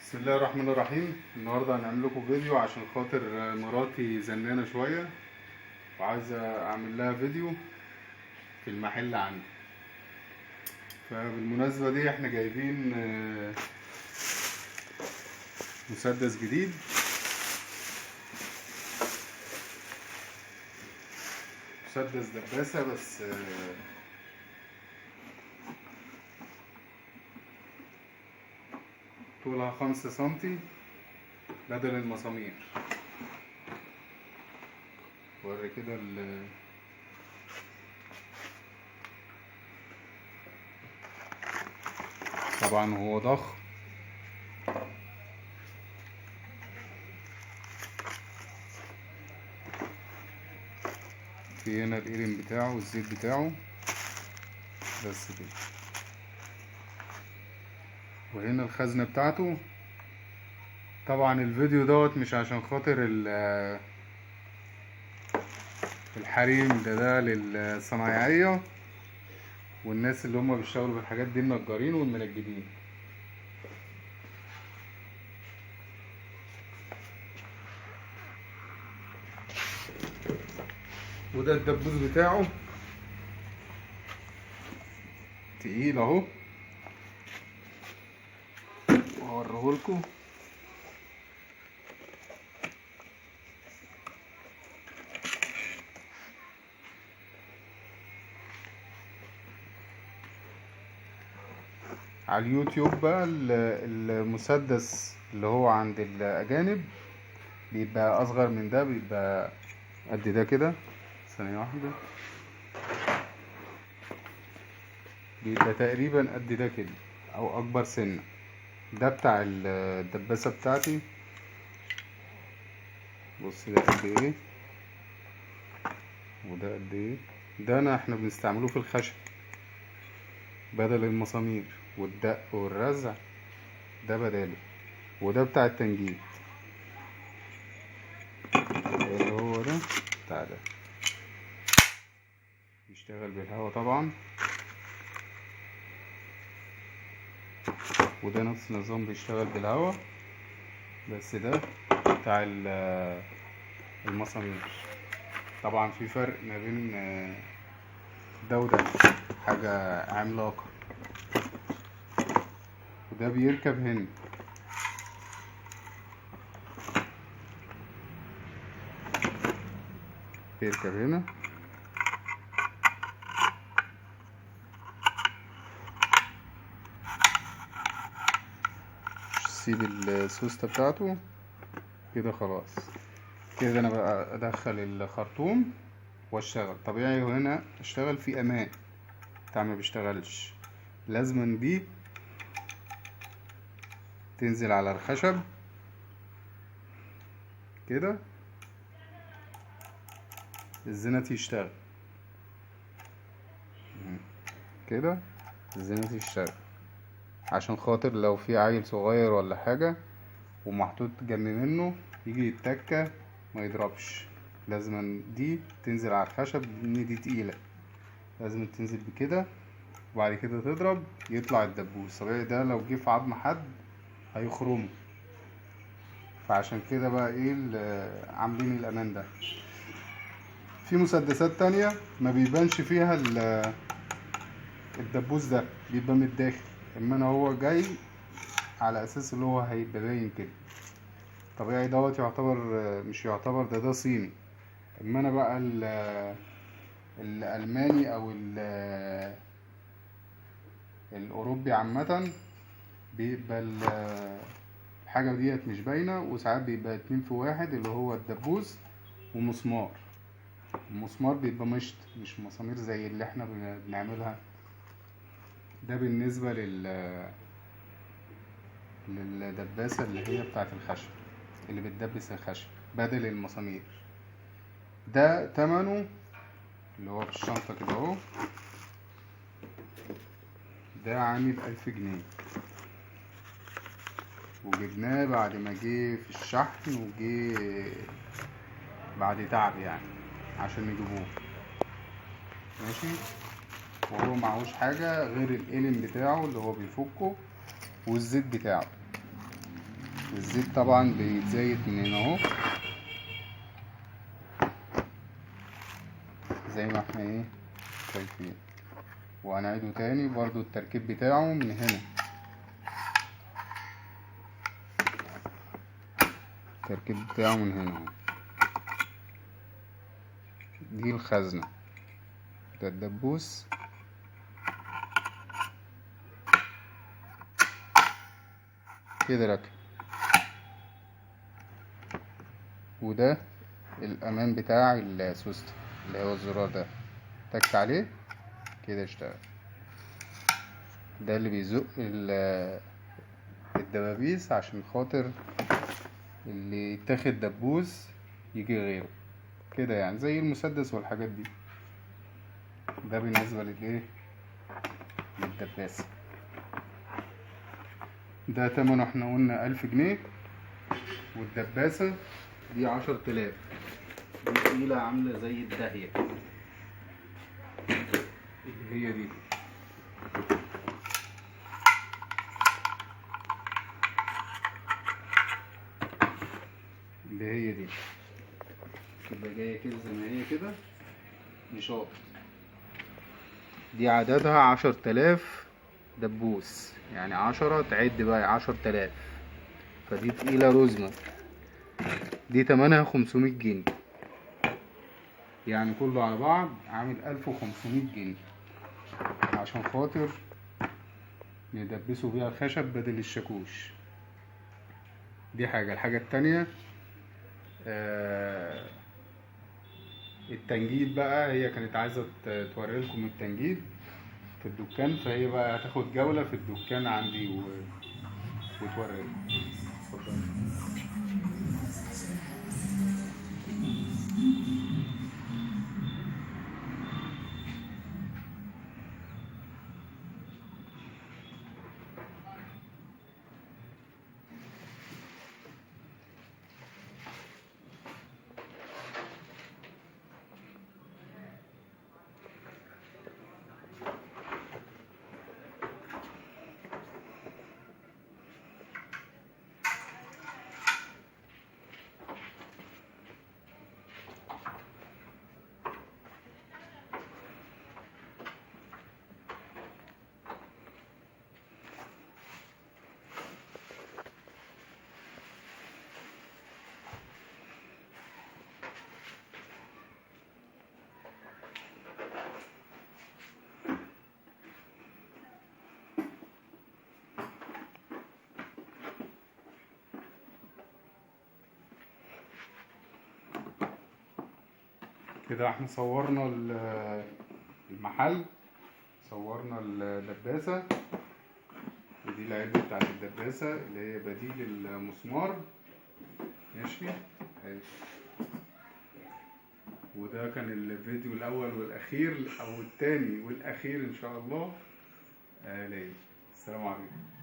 بسم الله الرحمن الرحيم. النهارده هنعمل لكم فيديو عشان خاطر مراتي زنانه شويه وعايزه اعمل لها فيديو في المحل عندي. فبالمناسبه دي احنا جايبين مسدس جديد. مسدس دباسه بس طولها 5 سنتي بدل المسامير. وري كده طبعا هو ضخم. في هنا القلم بتاعه والزيت بتاعه بس كده، وهنا الخزنة بتاعته. طبعا الفيديو دوت مش عشان خاطر الحريم، ده للصنايعية والناس اللي هم بيشتغلوا بالحاجات دي، النجارين والمنجدين. وده الدبوس بتاعه تقيل اهو، هوريهولكوا. على اليوتيوب بقى المسدس اللي هو عند الأجانب بيبقى أصغر من ده، بيبقى قد ده كده. ثانية واحدة، بيبقى تقريبا قد ده كده أو أكبر سنة. ده بتاع الدباسة بتاعتي. بص ده قد ايه وده قد ايه. ده احنا بنستعمله في الخشب بدل المسامير والدق والرزع، ده بداله. وده بتاع التنجيد اللي هو ده بتاع ده، بيشتغل بالهواء طبعا. وده نفس النظام بيشتغل بالهواء، بس ده بتاع المسامير. طبعا في فرق ما بين ده وده، حاجة عملاقة. وده بيركب هنا، بيركب هنا. سيب السوستة بتاعته كده خلاص. كده انا بقى ادخل الخرطوم واشتغل طبيعي. وهنا اشتغل في امان بتاع ما بيشتغلش. لازما دي تنزل على الخشب كده، الزنة يشتغل كده، الزنة يشتغل، عشان خاطر لو في عيل صغير ولا حاجة ومحطوط جنب منه يجي يتكة ما يضربش. لازما دي تنزل على الخشب لان دي تقيلة. لازم تنزل بكده وبعد كده تضرب يطلع الدبوس. طبيعي ده لو جه في عظم حد هيخرمه. فعشان كده بقى ايه عاملين الامان ده. في مسدسات تانية ما بيبانش فيها الدبوس ده، بيبقى من الداخل. اما انا هو جاي على اساس اللي هو هيبقى باين كده. طبيعي دوت يعتبر، مش يعتبر، ده صيني. اما انا بقى الالماني او الاوروبي عامة بيبقى الحاجة ديت مش باينة. وساعات بيبقى 2 في 1 اللي هو الدبوس ومسمار. المسمار بيبقى مشط، مش مسامير زي اللي احنا بنعملها. ده بالنسبة للدباسة اللي هي بتاعت الخشب، اللي بتدبس الخشب بدل المسامير. ده تمنه اللي هو في الشنطة كده اهو، ده عامل 1000 جنيه. وجبناه بعد ما جه في الشحن، وجه بعد تعب يعني عشان نجيبوه ماشي. وهو معهوش حاجة غير القلم بتاعه اللي هو بيفكه والزيت بتاعه. الزيت طبعا بيتزيت من هنا اهو، زي ما احنا ايه شايفين. وهنعيده تاني برضو التركيب بتاعه من هنا، التركيب بتاعه من هنا اهو. دي الخزنة، ده الدبوس. كده ركب. وده الأمان بتاع السوست اللي هو الزرار ده، تك عليه كده اشتغل. ده اللي بيزق الدبابيس عشان خاطر اللي يتاخد دبوس يجي غيره كده، يعني زي المسدس والحاجات دي. ده بالنسبة للايه، للدباسة. ده تمنه احنا قلنا 1000 جنيه. والدباسة دي 10000. دي تقيلة عاملة زي الداهية اللي هي دي. اللي هي دي تبقى جاية كده زي ما هي كده نشاط. دي عددها 10000 دبوس، يعني 10 تعد بقى 10000. فدي تقيلة رزمة. دي تمنها 500 جنيه، يعني كله على بعض عامل 1500 جنيه، عشان خاطر يدبسوا بيها الخشب بدل الشاكوش. دي حاجة. الحاجة التانية التنجيد بقى. هي كانت عايزة توري لكم التنجيد في الدكان، فهي بقى هتاخد جولة في الدكان عندي وتوري لكم. اتفضل. كده احنا صورنا المحل، صورنا الدباسة. ودي العلبة بتاعت الدباسة اللي هي بديل المسمار. ماشي اهي. وده كان الفيديو الأول والأخير، أو التاني والأخير إن شاء الله ليا. السلام عليكم.